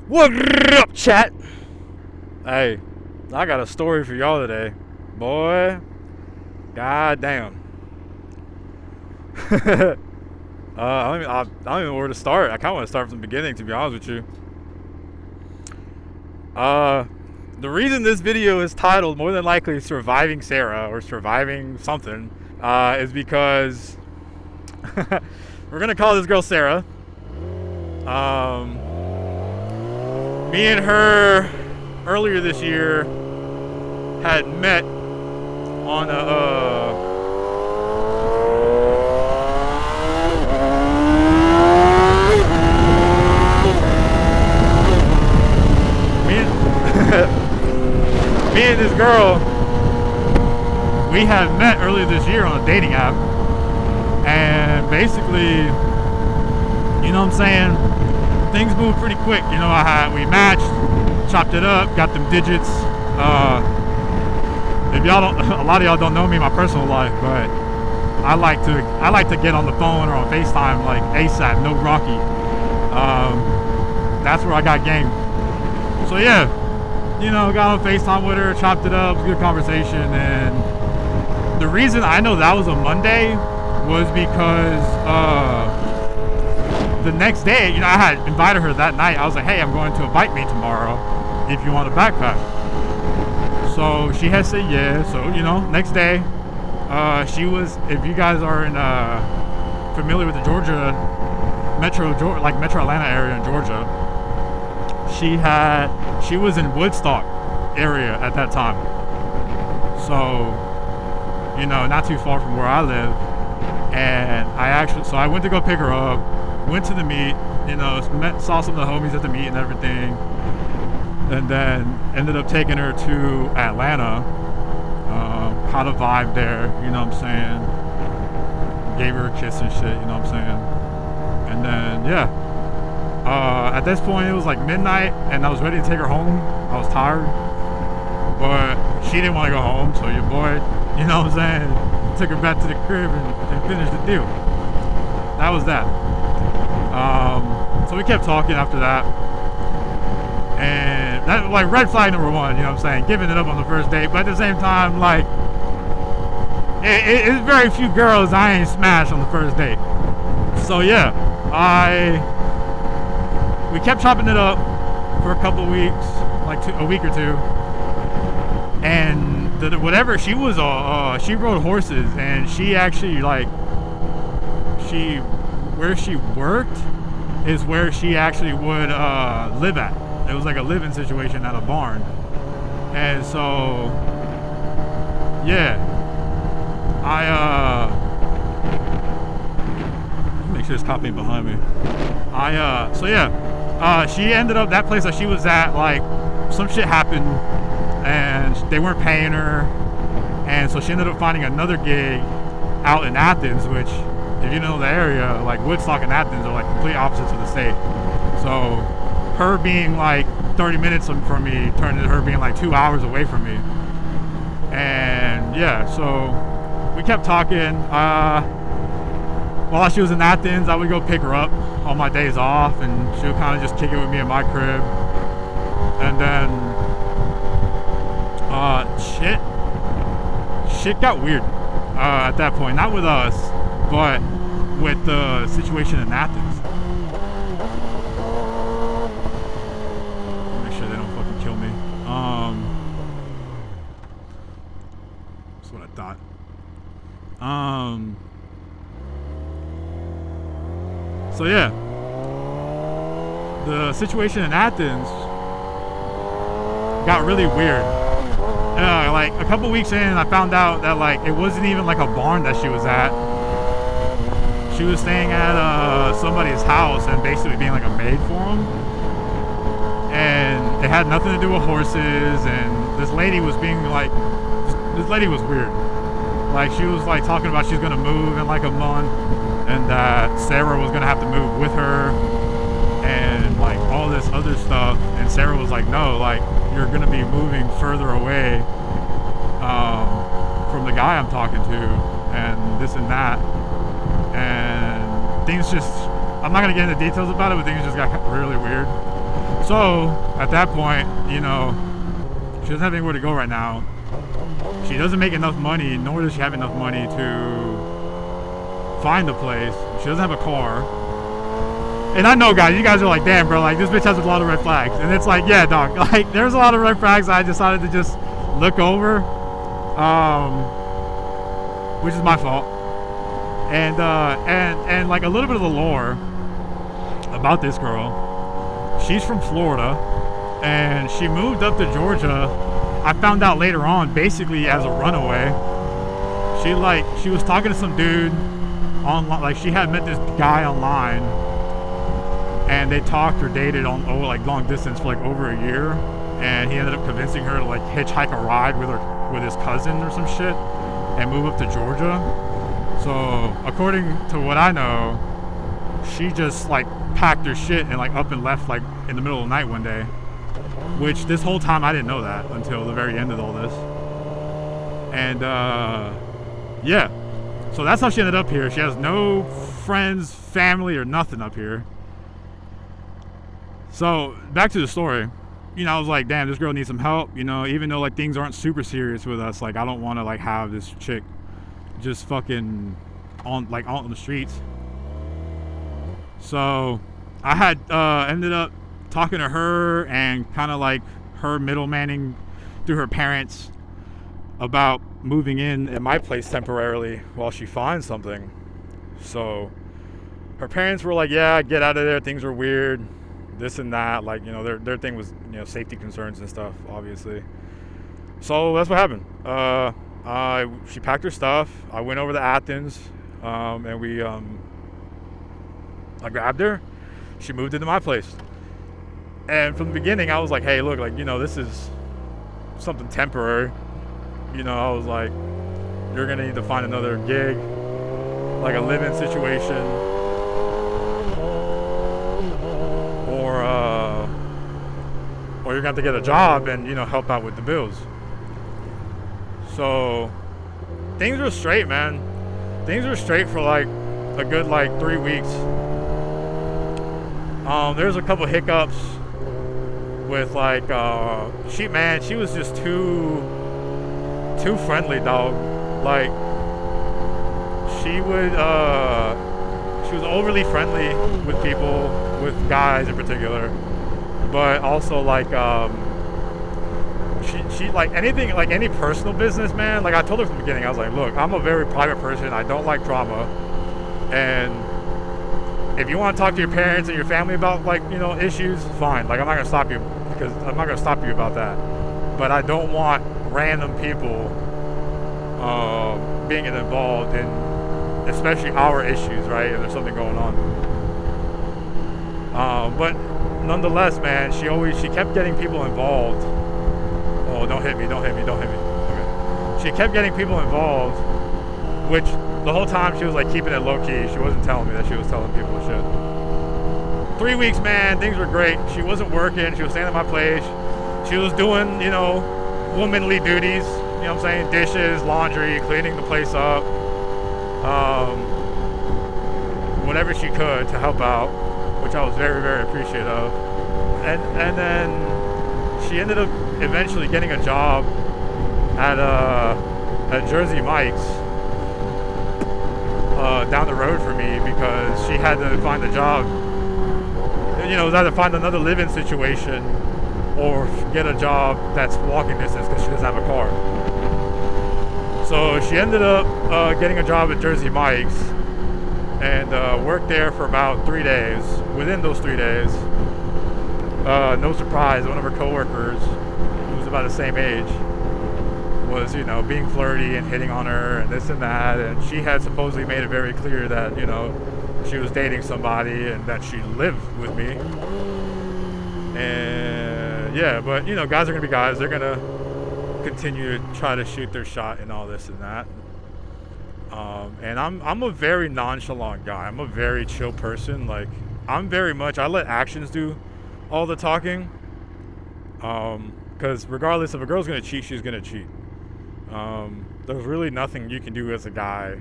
What up, chat? Hey, I got a story for y'all today. Boy, god damn. I don't even know where to start. I kind of want to start from the beginning, to be honest with you. The reason this video is titled more than likely Surviving Sarah or Surviving something is because we're gonna call this girl Sarah. Me and her earlier this year had met on me and this girl, we had met earlier this year on a dating app, and basically, you know what I'm saying, things moved pretty quick. You know, we matched, chopped it up, got them digits. If y'all don't, a lot of y'all don't know me in my personal life, but I like to get on the phone or on FaceTime like ASAP, no Rocky. That's where I got game. So yeah, you know, got on FaceTime with her, chopped it up, good conversation. And the reason I know that was a Monday was because the next day, you know, I had invited her that night. I was like, hey, I'm going to a bike meet tomorrow if you want a backpack. So she had said yeah. So, you know, next day, she was, if you guys are familiar with the Georgia Metro Atlanta area in Georgia, she was in Woodstock area at that time. So, you know, not too far from where I live. And I went to go pick her up, went to the meet, you know, saw some of the homies at the meet and everything, and then ended up taking her to Atlanta, had a vibe there, you know what I'm saying, gave her a kiss and shit, you know what I'm saying, and then, yeah, at this point, it was like midnight, and I was ready to take her home. I was tired, but she didn't want to go home, so your boy, you know what I'm saying, took her back to the crib and finished the deal. That was that. So we kept talking after that, and that, like, red flag number one, you know what I'm saying, giving it up on the first date, but at the same time, like, it's very few girls I ain't smashed on the first date. So yeah, we kept chopping it up for a couple weeks, like a week or two, and whatever, she was she rode horses, and she actually, like, where she worked is where she actually would live at. It was like a living situation at a barn. And so, yeah, make sure it's copying behind me. So yeah, she ended up, that place that she was at, like, some shit happened and they weren't paying her, and so she ended up finding another gig out in Athens, which, if you know the area, like Woodstock and Athens are like complete opposites of the state. So her being like 30 minutes from me turned into her being like 2 hours away from me. And yeah, so we kept talking. While she was in Athens, I would go pick her up on my days off, and she would kind of just kick it with me in my crib. And then shit got weird at that point. Not with us, but with the situation in Athens. Make sure they don't fucking kill me. That's what I thought. So yeah, the situation in Athens got really weird. Like a couple weeks in, I found out that, like, it wasn't even like a barn that she was at. She was staying at somebody's house and basically being like a maid for them. And it had nothing to do with horses. And this lady was being like, this lady was weird. Like, she was like talking about she's gonna move in like a month, and that Sarah was gonna have to move with her, and like all this other stuff. And Sarah was like, no, like, you're gonna be moving further away from the guy I'm talking to, and this and that. And things just, I'm not gonna get into details about it, but things just got really weird. So at that point, she doesn't have anywhere to go right now. She doesn't make enough money, nor does she have enough money to find the place. She doesn't have a car. And I know, guys, you guys are like, damn, bro, like, this bitch has a lot of red flags. And it's like, yeah, dog, like, there's a lot of red flags I decided to just look over, which is my fault. And like, a little bit of the lore about this girl. She's from Florida, and she moved up to Georgia. I found out later on, basically as a runaway. She was talking to some dude online, like, she had met this guy online, and they talked or dated on long distance for like over a year, and he ended up convincing her to like hitchhike a ride with his cousin or some shit and move up to Georgia. So according to what I know, she just like packed her shit and like up and left like in the middle of the night one day, which this whole time I didn't know that until the very end of all this. And yeah, so that's how she ended up here. She has no friends, family, or nothing up here. So back to the story, I was like, damn, this girl needs some help, even though like things aren't super serious with us. Like, I don't want to like have this chick just fucking on the streets. So I had ended up talking to her and kind of like her middlemanning through her parents about moving in at my place temporarily while she finds something. So her parents were like, yeah, get out of there, things are weird, this and that, like, their thing was, safety concerns and stuff, obviously. So that's what happened. She packed her stuff. I went over to Athens, and I grabbed her. She moved into my place. And from the beginning, I was like, hey, look, like, this is something temporary. I was like, you're gonna need to find another gig, like a live-in situation, or you're gonna have to get a job and help out with the bills. So things were straight, man. Things were straight for like a good 3 weeks. There's a couple hiccups with she was just too friendly, dog. Like, she was overly friendly with people, with guys in particular, but also she like anything, like any personal business, man. Like, I told her from the beginning, I was like, look, I'm a very private person. I don't like drama, and if you want to talk to your parents and your family about issues, fine. Like, I'm not gonna stop you, because I'm not gonna stop you about that. But I don't want random people being involved in, especially our issues, right? If there's something going on. But nonetheless, man, she kept getting people involved. Oh, don't hit me. Okay. She kept getting people involved, which the whole time she was like keeping it low key. She wasn't telling me that she was telling people shit. 3 weeks, man, things were great. She wasn't working. She was staying at my place. She was doing, womanly duties. You know what I'm saying? Dishes, laundry, cleaning the place up. Whatever she could to help out, which I was very, very appreciative of. And then she ended up eventually getting a job at Jersey Mike's down the road for me, because she had to find a job. It was either find another live-in situation or get a job that's walking distance, because she doesn't have a car. So she ended up getting a job at Jersey Mike's and worked there for about 3 days. Within those 3 days, no surprise, one of her coworkers, who was about the same age, was being flirty and hitting on her and this and that, and she had supposedly made it very clear that she was dating somebody and that she lived with me. And yeah, but guys are gonna be guys. They're gonna continue to try to shoot their shot and all this and that. And I'm a very nonchalant guy. I'm a very chill person. Like, I let actions do all the talking. Because regardless, if a girl's gonna cheat, she's gonna cheat. There's really nothing you can do as a guy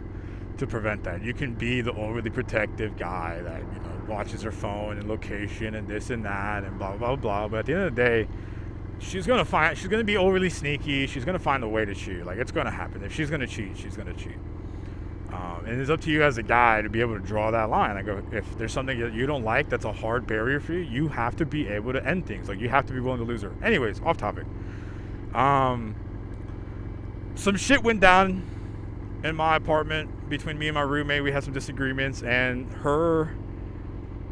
to prevent that. You can be the overly protective guy that watches her phone and location and this and that and blah blah blah. But at the end of the day, she's gonna be overly sneaky. She's gonna find a way to cheat. Like, it's gonna happen. If she's gonna cheat, she's gonna cheat. And it's up to you as a guy to be able to draw that line. Like, if there's something that you don't like that's a hard barrier for you, you have to be able to end things. Like, you have to be willing to lose her. Anyways, off topic. Some shit went down in my apartment between me and my roommate. We had some disagreements, and her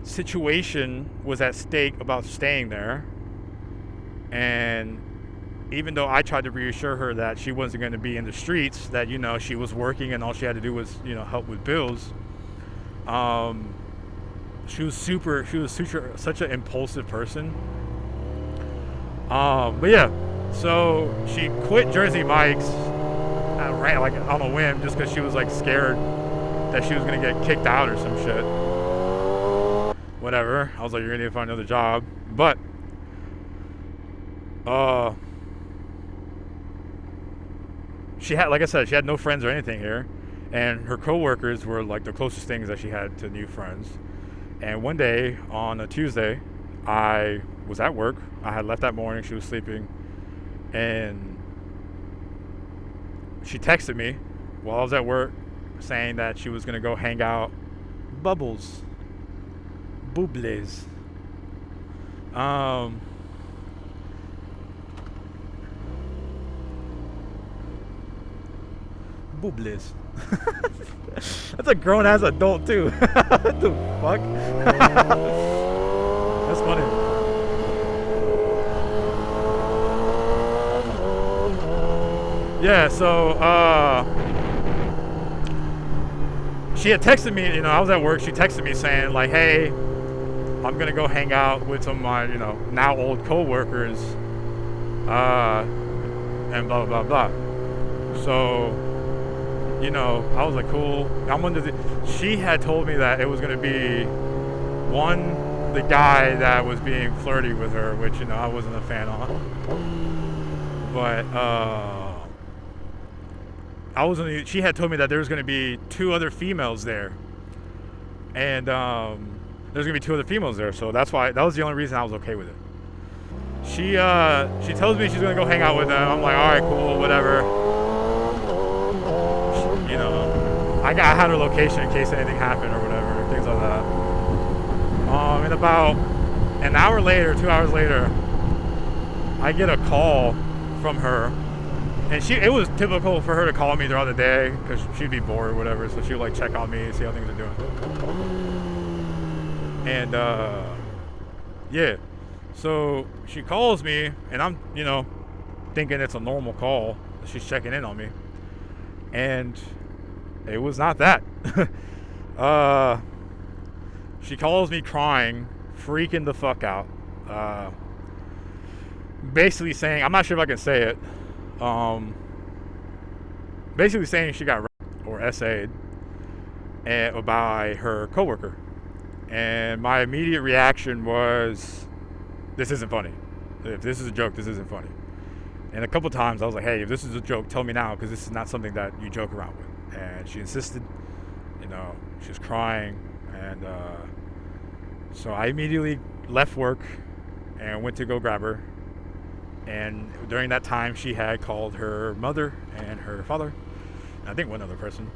situation was at stake about staying there. And even though I tried to reassure her that she wasn't going to be in the streets, that, you know, she was working and all she had to do was, you know, help with bills. She was such an impulsive person. But yeah, so she quit Jersey Mike's, ran like on a whim, just because she was like scared that she was going to get kicked out or some shit. Whatever. I was like, you're going to need to find another job. But, she had, like I said, she had no friends or anything here, and her coworkers were like the closest things that she had to new friends. And one day on a Tuesday, I was at work. I had left that morning. She was sleeping, and she texted me while I was at work saying that she was gonna go hang out. Bubbles, boobles. Boobles. That's a grown-ass adult too. What the fuck? That's funny. Yeah, so she had texted me, you know, I was at work. She texted me saying like, hey, I'm gonna go hang out with some of my, you know, now old co-workers, and blah blah blah. So, you know, I was like, cool. She had told me that it was gonna be the guy that was being flirty with her, which, you know, I wasn't a fan of. But she had told me that there was gonna be 2 other females there, and there's gonna be 2 other females there. So that was the only reason I was okay with it. She tells me she's gonna go hang out with them. I'm like, all right, cool, whatever. You know, I had her location in case anything happened or whatever, things like that. And about an hour later, 2 hours later, I get a call from her, and it was typical for her to call me throughout the day because she'd be bored or whatever, so she would like check on me, see how things are doing. And yeah, so she calls me, and I'm, you know, thinking it's a normal call. She's checking in on me, and it was not that. She calls me crying, freaking the fuck out, basically saying, I'm not sure if I can say it, basically saying she got raped or SA'd by her coworker. And my immediate reaction was, this isn't funny. If this is a joke, this isn't funny. And a couple times I was like, hey, if this is a joke, tell me now, because this is not something that you joke around with. And she insisted, you know, she was crying. And so I immediately left work and went to go grab her. And during that time, she had called her mother and her father, and I think one other person,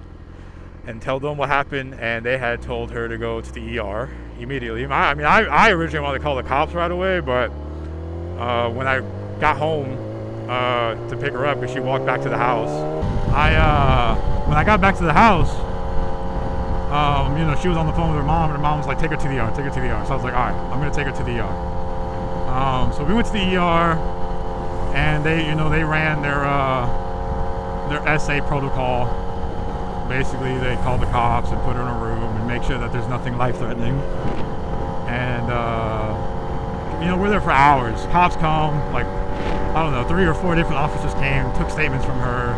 and tell them what happened. And they had told her to go to the ER immediately. I originally wanted to call the cops right away, but when I got home to pick her up, because she walked back to the house, when I got back to the house, you know, she was on the phone with her mom, and her mom was like, take her to the ER, take her to the ER. So I was like, all right, I'm going to take her to the ER. So we went to the ER, and they, you know, they ran their SA protocol. Basically, they called the cops and put her in a room and make sure that there's nothing life-threatening. And, you know, we're there for hours. Cops come, like, I don't know, 3 or 4 different officers came, took statements from her.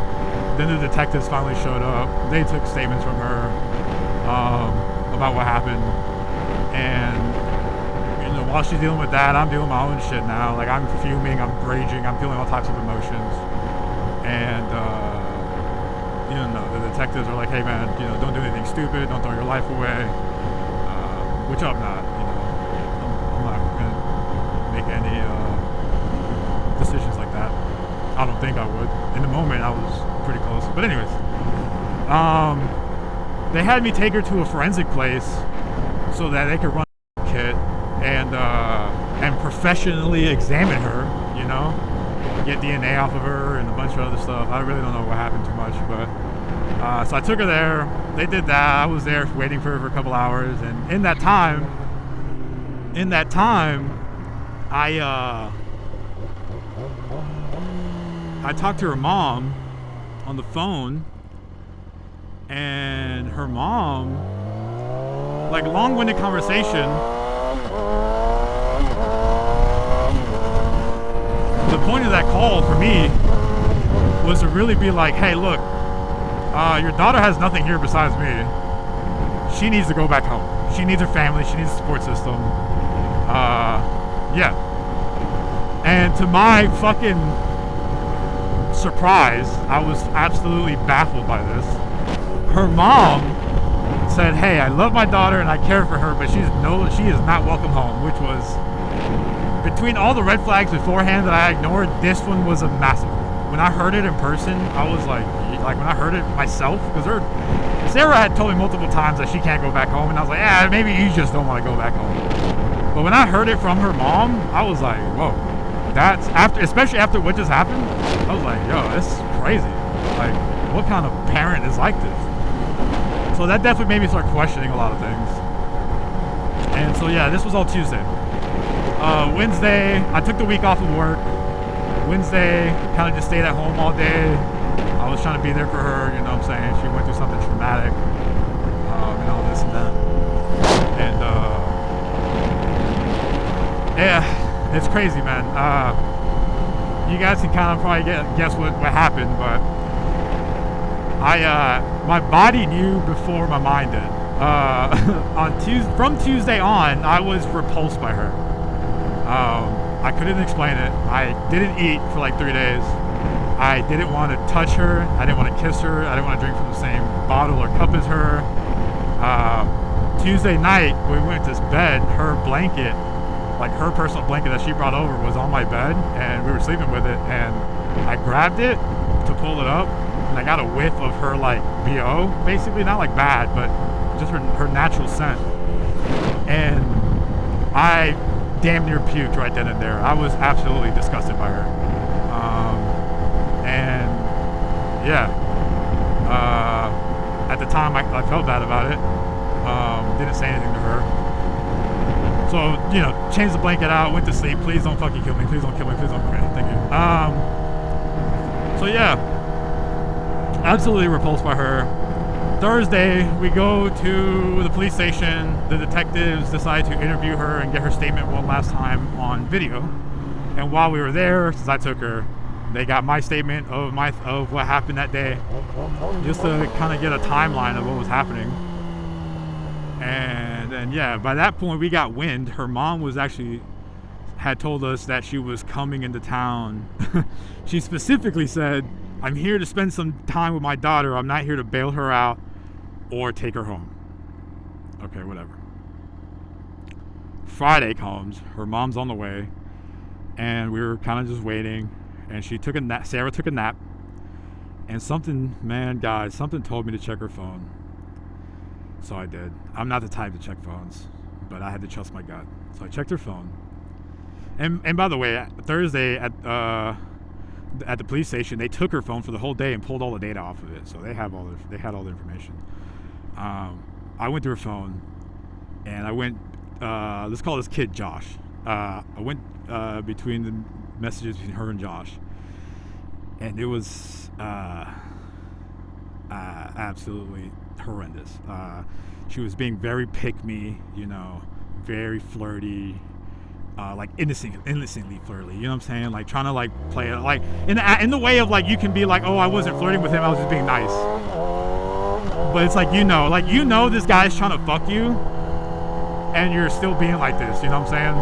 Then the detectives finally showed up. They took statements from her about what happened. And, you know, while she's dealing with that, I'm dealing with my own shit now. Like, I'm fuming, I'm raging, I'm feeling all types of emotions. And, you know, the detectives are like, hey man, you know, don't do anything stupid, don't throw your life away. which I'm not. I'm not gonna make any decisions like that. I don't think I would. In the moment, I was pretty close. But anyways, they had me take her to a forensic place so that they could run a kit and professionally examine her, get DNA off of her and a bunch of other stuff. I really don't know what happened too much, but so I took her there. They did that. I was there waiting for her for a couple hours, and in that time, I talked to her mom on the phone, and her mom, like, long-winded conversation. The point of that call for me was to really be like, hey, look, your daughter has nothing here besides me. She needs to go back home. She needs her family. She needs a support system. Yeah. And to my fucking surprise, I was absolutely baffled by this. Her mom said, hey, I love my daughter and I care for her, but she is not welcome home, which was, between all the red flags beforehand that I ignored, this one was a massive one. When I heard it in person, I was like when I heard it myself, because Sarah had told me multiple times that she can't go back home, and I was like, maybe you just don't want to go back home. But when I heard it from her mom, I was like, whoa, especially after what just happened, I was like, yo, this is crazy. Like, what kind of parent is like this? So that definitely made me start questioning a lot of things. And so yeah, this was all Tuesday. Wednesday, I took the week off of work. Wednesday, kind of just stayed at home all day. I was trying to be there for her, you know what I'm saying? She went through something traumatic, and all this and that. And, yeah, it's crazy, man. You guys can kind of probably guess what happened, but my body knew before my mind did. From Tuesday on, I was repulsed by her. I couldn't explain it. I didn't eat for like 3 days. I didn't want to touch her. I didn't want to kiss her. I didn't want to drink from the same bottle or cup as her. Tuesday night, when we went to bed, her blanket, like her personal blanket that she brought over, was on my bed, and we were sleeping with it, and I grabbed it to pull it up, and I got a whiff of her, like, BO, basically. Not like bad, but just her natural scent. And I damn near puked right then and there. I was absolutely disgusted by her. And yeah, at the time I felt bad about it. Didn't say anything to her. So, changed the blanket out, went to sleep. Please don't fucking kill me. Please don't kill me. Please don't kill me. Thank you. So yeah, absolutely repulsed by her. Thursday, we go to the police station. The detectives decide to interview her and get her statement one last time on video. And while we were there, since I took her, they got my statement of what happened that day, just to kind of get a timeline of what was happening. And then, yeah, by that point we got wind. Her mom had told us that she was coming into town. She specifically said, I'm here to spend some time with my daughter. I'm not here to bail her out or take her home. Okay, whatever. Friday comes, her mom's on the way, and we were kind of just waiting, and Sarah took a nap, and something told me to check her phone. So I did. I'm not the type to check phones, but I had to trust my gut. So I checked her phone. And by the way, Thursday at the police station, they took her phone for the whole day and pulled all the data off of it. So they had all the information. I went to her phone, and I went, let's call this kid Josh. I went between the messages between her and Josh, and it was absolutely horrendous. She was being very pick-me, very flirty, like innocently flirty, you know what I'm saying? Like trying to like play it, like in the way of like, you can be like, oh, I wasn't flirting with him, I was just being nice. But it's like, this guy's trying to fuck you, and you're still being like this, you know what I'm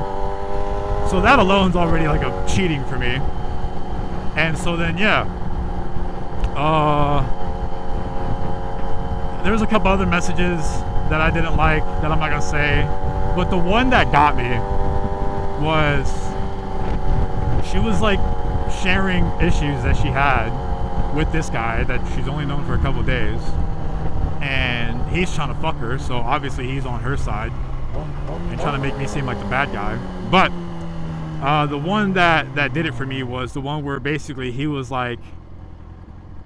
saying? So that alone's already like a cheating for me. And so then, yeah, there was a couple other messages that I didn't like, that I'm not gonna say. But the one that got me was she was like sharing issues that she had with this guy that she's only known for a couple days, and he's trying to fuck her, so obviously he's on her side and trying to make me seem like the bad guy. But the one that did it for me was the one where basically he was like,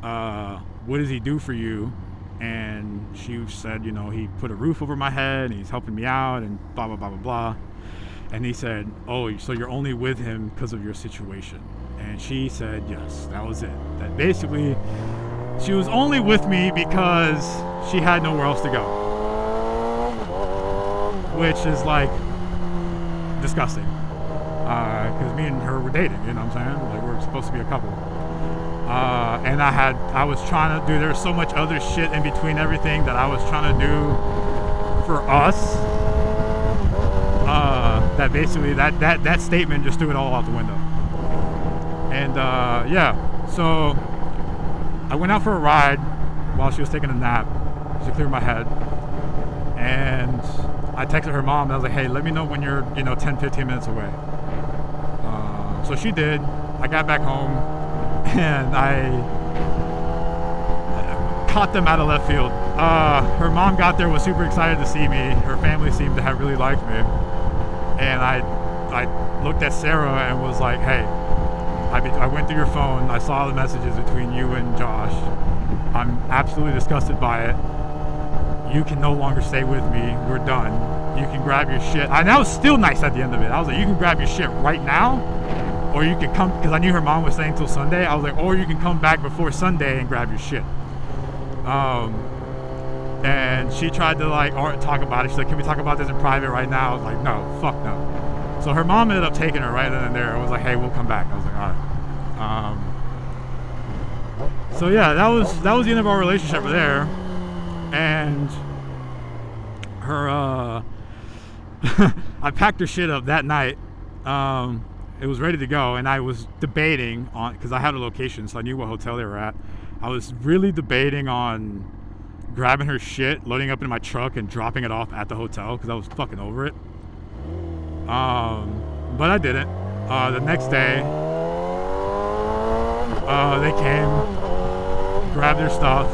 what does he do for you? And she said, you know, he put a roof over my head and he's helping me out and blah blah blah blah blah. And he said, oh, so you're only with him because of your situation? And she said yes, that was it. That basically she was only with me because she had nowhere else to go, which is like disgusting, because me and her were dating, you know what I'm saying? Like, we're supposed to be a couple. And I was trying to do, there's so much other shit in between everything that I was trying to do for us, that basically that statement just threw it all out the window. And yeah, so I went out for a ride while she was taking a nap to clear my head, and I texted her mom and I was like, hey, let me know when you're 10-15 minutes away. So she did. I got back home and I caught them out of left field. Her mom got there, was super excited to see me. Her family seemed to have really liked me, and I looked at Sarah and was like, hey, I went through your phone, I saw the messages between you and Josh. I'm absolutely disgusted by it. You can no longer stay with me. We're done. You can grab your shit. And I was still nice at the end of it. I was like, you can grab your shit right now, or you can come, because I knew her mom was staying till Sunday. I was like, or you can come back before Sunday and grab your shit. And she tried to like talk about it. She's like, can we talk about this in private right now? I was like, no, fuck no. So her mom ended up taking her right then and there. I was like, hey, we'll come back. I was like, all right. So yeah, that was the end of our relationship there. And her, I packed her shit up that night. It was ready to go, and I was debating on, because I had a location, so I knew what hotel they were at. I was really debating on grabbing her shit, loading up in my truck, and dropping it off at the hotel, because I was fucking over it. But I didn't. The next day, they came, grabbed their stuff,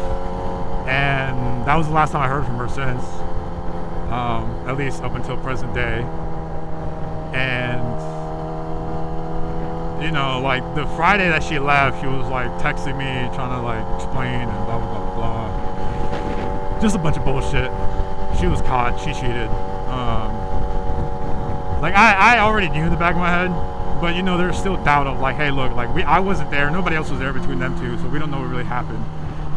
and that was the last time I heard from her since, at least up until present day. And like the Friday that she left, she was like texting me, trying to like explain and blah blah blah blah. Just a bunch of bullshit. She was caught. She cheated. Like I already knew in the back of my head, but there's still doubt of like, hey, look, like I wasn't there, nobody else was there between them two, so we don't know what really happened.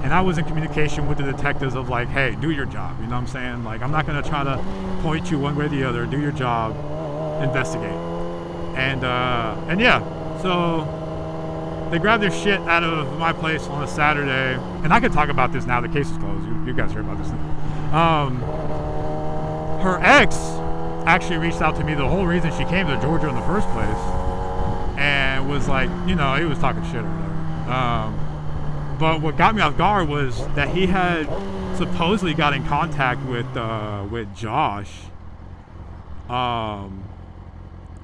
And I was in communication with the detectives of like, hey, do your job. You know what I'm saying? Like, I'm not gonna try to point you one way or the other. Do your job, investigate. And yeah, so they grabbed their shit out of my place on a Saturday, and I could talk about this now. The case is closed. You guys heard about this now. Her ex actually reached out to me. The whole reason she came to Georgia in the first place, and was like, he was talking shit or whatever. But what got me off guard was that he had supposedly got in contact with Josh,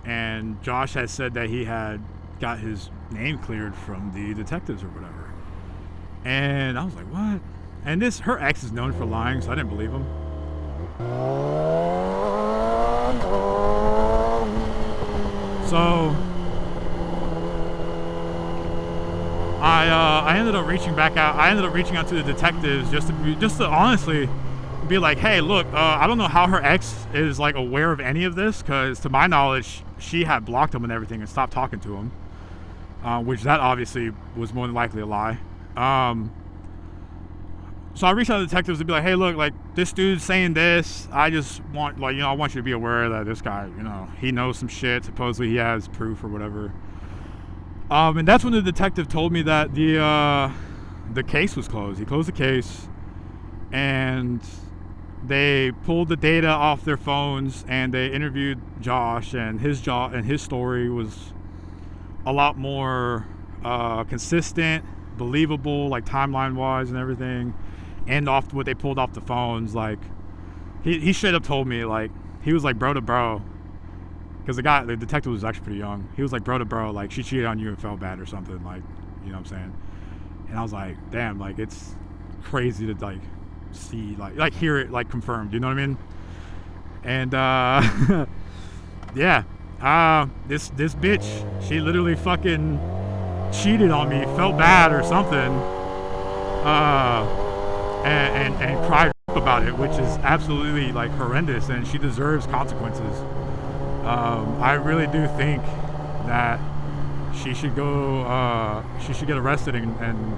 and Josh had said that he had got his name cleared from the detectives or whatever. And I was like, what? And her ex is known for lying, so I didn't believe him. So I ended up reaching back out. I ended up reaching out to the detectives just to honestly be like, hey, look, I don't know how her ex is like aware of any of this, because to my knowledge, she had blocked him and everything and stopped talking to him, which that obviously was more than likely a lie. So I reached out to the detectives to be like, hey, look, like this dude's saying this. I just want, like, I want you to be aware that this guy, he knows some shit. Supposedly he has proof or whatever. And that's when the detective told me that the case was closed. He closed the case, and they pulled the data off their phones, and they interviewed Josh, and his story was a lot more consistent, believable, like timeline wise and everything. And off what they pulled off the phones, like he straight up told me, like, he was like bro to bro, because the detective was actually pretty young. He was like bro to bro, like she cheated on you and felt bad or something, like, you know what I'm saying? And I was like, damn, like it's crazy to like see, like hear it like confirmed, you know what I mean? And yeah, this bitch, she literally fucking cheated on me, felt bad or something, and cried about it, which is absolutely like horrendous, and she deserves consequences. I really do think that she should go. She should get arrested and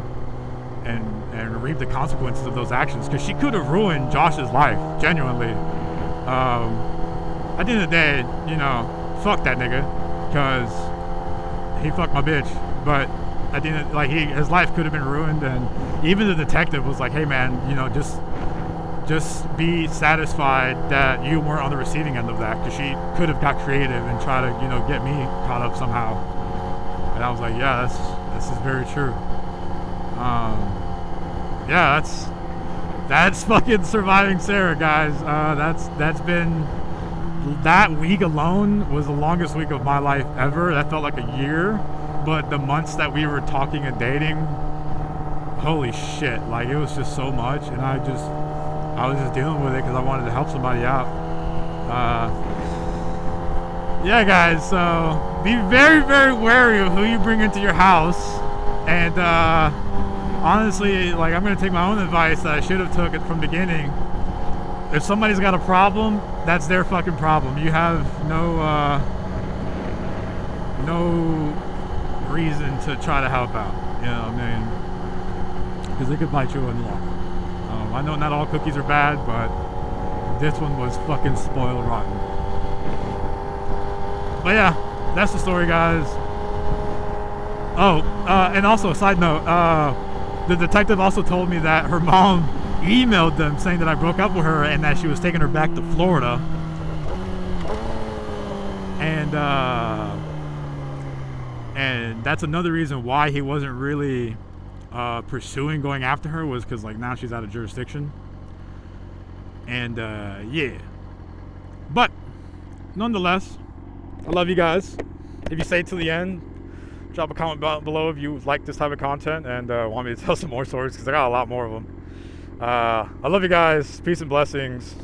reap the consequences of those actions, because she could have ruined Josh's life, genuinely. At the end of the day, you know, fuck that nigga, because he fucked my bitch. But at the end, like his life could have been ruined, and even the detective was like, "Hey man, you know, just be satisfied that you weren't on the receiving end of that, because she could have got creative and try to, you know, get me caught up somehow." And I was like, "Yeah, this is very true." Yeah, that's fucking surviving Sarah, guys. That's been, that week alone was the longest week of my life ever. That felt like a year, but the months that we were talking and dating, holy shit, like it was just so much, and I was just dealing with it because I wanted to help somebody out. Yeah, guys, so be very, very wary of who you bring into your house, and honestly, like, I'm gonna take my own advice that I should have took it from the beginning. If somebody's got a problem, that's their fucking problem. You have no reason to try to help out. You know what I mean? Because it could bite you in the long run. I know not all cookies are bad, but this one was fucking spoiled rotten. But yeah, that's the story, guys. Oh, and also, side note, the detective also told me that her mom emailed them saying that I broke up with her and that she was taking her back to Florida. And that's another reason why he wasn't really pursuing going after her, was because like now she's out of jurisdiction. And yeah. But nonetheless, I love you guys. If you stay till the end, drop a comment below if you like this type of content and want me to tell some more stories, because I got a lot more of them. I love you guys. Peace and blessings.